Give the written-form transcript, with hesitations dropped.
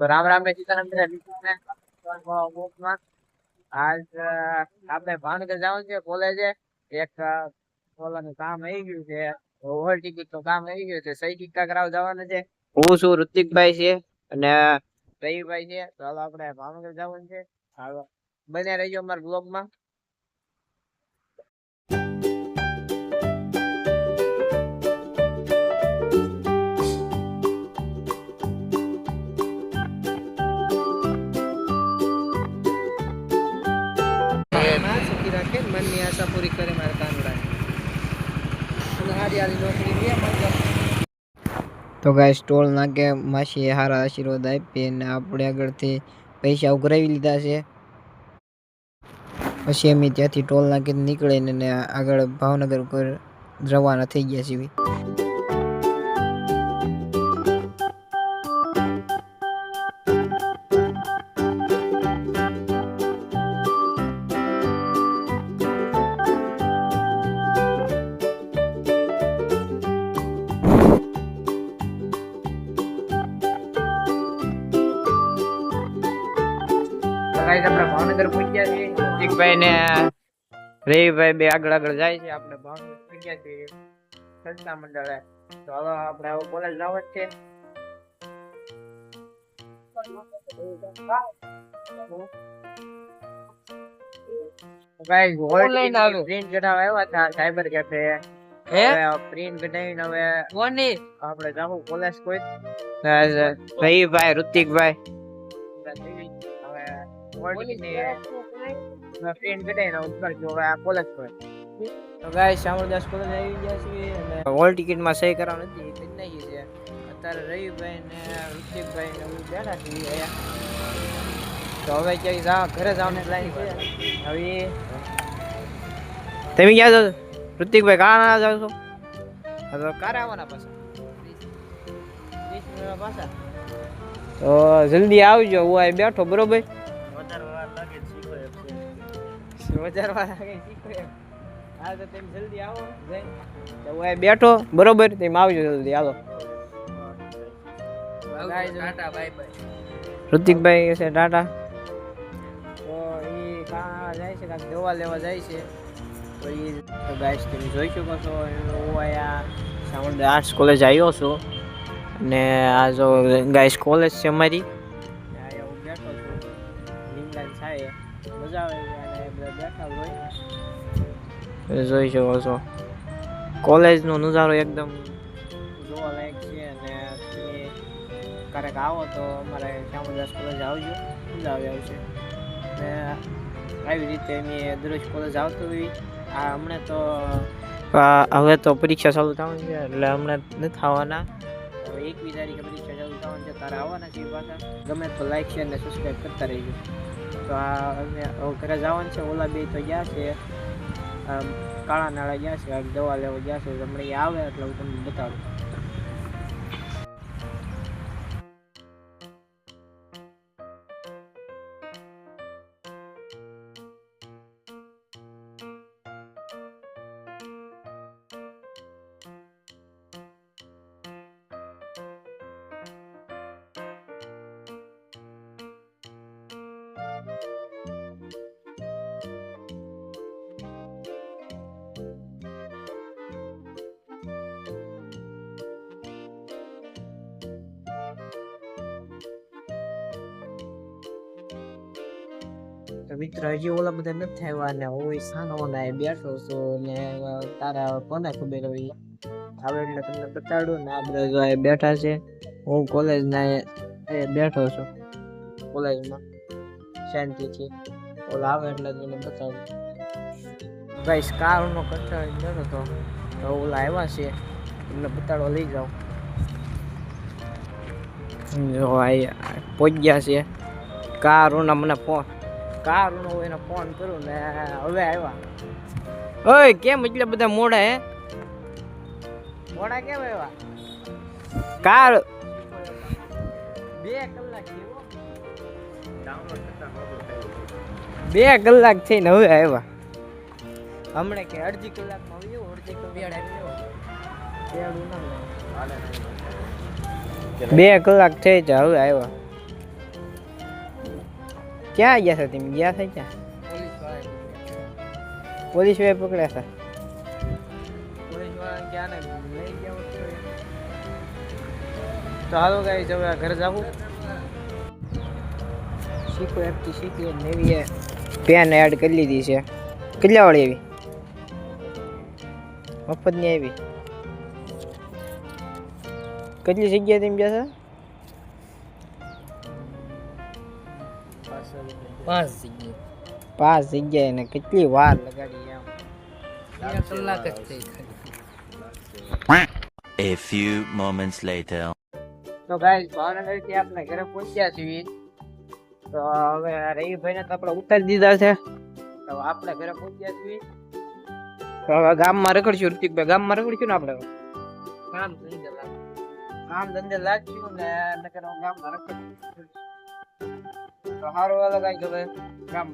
તો રામ રામ ને સીતારામ ને આજ આપણે ભાવનગર જવાનું છે કોલેજે એક ઓલાનું કામ આવી ગયું છે ઓવર ટિકિટ નું કામ આવી ગયું છે સહી ટીકા કરાવવા જવાનું છે હું છું ઋતિકભાઈ છે અને રવિભાઈ છે તો હાલો આપણે ભાવનગર જવાનું છે હાલો બને રહેજો અમારા બ્લોગમાં મનની આશા પૂરી કરે મારા કાનડા અને હારી હારી નોકરી લે તો ગાઈસ ટોલ નાકે માસી હારા આશીર્વાદ આપી અને આપણે આગળથી પૈસા ઉઘરાવી લીધા છે પછી અમે ત્યાંથી ટોલ નાકે નીકળીને આગળ ભાવનગર પર રવાના થઈ ગયા છીએ ભાવનગર પહોંચ્યા છીએ ઋતિકભાઈ ને રવિભાઈ બે આગળ આગળ જાય છે આપણે ભાવનગર પહોંચ્યા છીએ સંસ્થા મંડળે તો હવે આપણે હવે કોલેજ જવા જ છે પ્રિન્ટ કઢાવવા આવ્યા હતા સાયબર કેફે પ્રિન્ટ કઢાવીને હવે આપણે જાવું કોલેજ કોઈ રવિભાઈ ઋતિકભાઈ હોલ ટિકિટ માં સહી કરાવ નથી અત્યારે રવિભાઈ ને ઋતિકભાઈ ને બેઠા છીએ તો હવે ક્યાંય ઘરે જવાની લાઈન છે હવે તમે ક્યાં જાવ ઋતિકભાઈ કાં ના જાવ છો હવે ક્યારે આવવાના પાછા 20 મિનિટ પાછા તો જલ્દી આવજો હું અહીં બેઠો બરોબર બેઠો બરોબર તેમ આવજો જલ્દી હાલો ઋતિકભાઈ છે ટાટા તો એ કાં જાય છે કાંઈક દવા લેવા જાય છે તો એ ગાઈસ તમે જોઈ શકો છો હું અહીંયા સામંત આર્ટ્સ કોલેજ આવ્યો છું અને આ જો ગાઈસ કોલેજ છે અમારી હું બેઠો છું લીમડા થાય મજા આવે અને બેઠા હોય જોઈ શકો છો કોલેજનો નજારો એકદમ જોવા લાયક છે અને તમે ક્યારેક આવો તો અમારે શ્યામદાસ કોલેજ આવજો મજા આવશે અને આવી રીતે અમે દરરોજ કોલેજ આવતો હોય આ હમણાં તો હવે તો પરીક્ષા ચાલુ થવાની છે એટલે હમણાં નથી આવવાના 21 તારીખે પરીક્ષા ચાલુ થવાની છે તારે આવવાના છે પાછા ગમે તો લાઈક શેર ને સબસ્ક્રાઈબ કરતા રહીજો તો આ અમે ઘરે જવાનું છે ઓલા બે તો ગયા છે કાળા નાળા ગયા છે દવા લેવા ગયા છે હમણાં આવે એટલે હું તમને બતાવું મિત્ર હજી ઓલા બધા નથી આવ્યા ને હું સાનો ને બેઠો છું ને તારા કોને ખબર હોય આવે એટલે તમને બતાડું ને આ બધા બેઠા છે હું કોલેજ ના બેઠો છું કોલેજમાં શાંતિથી ઓલા આવે એટલે તમને બતાડું ભાઈ કારનો કંટાળી બેઠો તો ઓલા આવ્યા છે તમને બતાડવા લઈ જાઉં જો પહોંચી ગયા છે કારોના મને કાર નો એને ફોન કરું ને હવે આવ્યા ઓય કેમ એટલે બધા મોડા હે મોડા કેમ આવ્યા કાર 2 કલાક થયો ડાઉનલોડ કરતા 2 કલાક થઈને હવે આવ્યા હમણે કે અડધી કલાકમાં આવ્યો અડધી કલાક આવ્યો 2 કલાક થઈ જાય હવે આવ્યા ક્યાં ગયા હતા તમે? ગયા હતા ક્યાં? પોલીસ વાળા પકડ્યા હતા. પોલીસ વાળા ક્યાં ને લઈ ગયા તો હાલો ગાઈસ હવે ઘરે જાવું. શીખો એપથી શીખી નવી પેન એડ કરી લીધી છે. કેટલા વાળી આવી? મફતની આવી. કેટલી જગ્યાએ તમે ગયા હતા? 5 જગ્યાએ ને કેટલી વાર લગાડી એમ? 2 કલાક જ થઈ. A few moments later. તો ગાઈસ ભાવનગર થી આપણે ઘરે પહોંચ્યા છીએ. તો હવે રવિભાઈ ને તો આપણે ઉતારી દીધા છે. તો આપણે ઘરે પહોંચ્યા છીએ. તો હવે ગામમાં રખડશું. ઋતિકભાઈ ગામમાં રખડશું ને આપણે કામ ધંધે લાગશું ને નકર ગામમાં રખડશું. તો સારું હાલો ગાઈસ હવે ગામ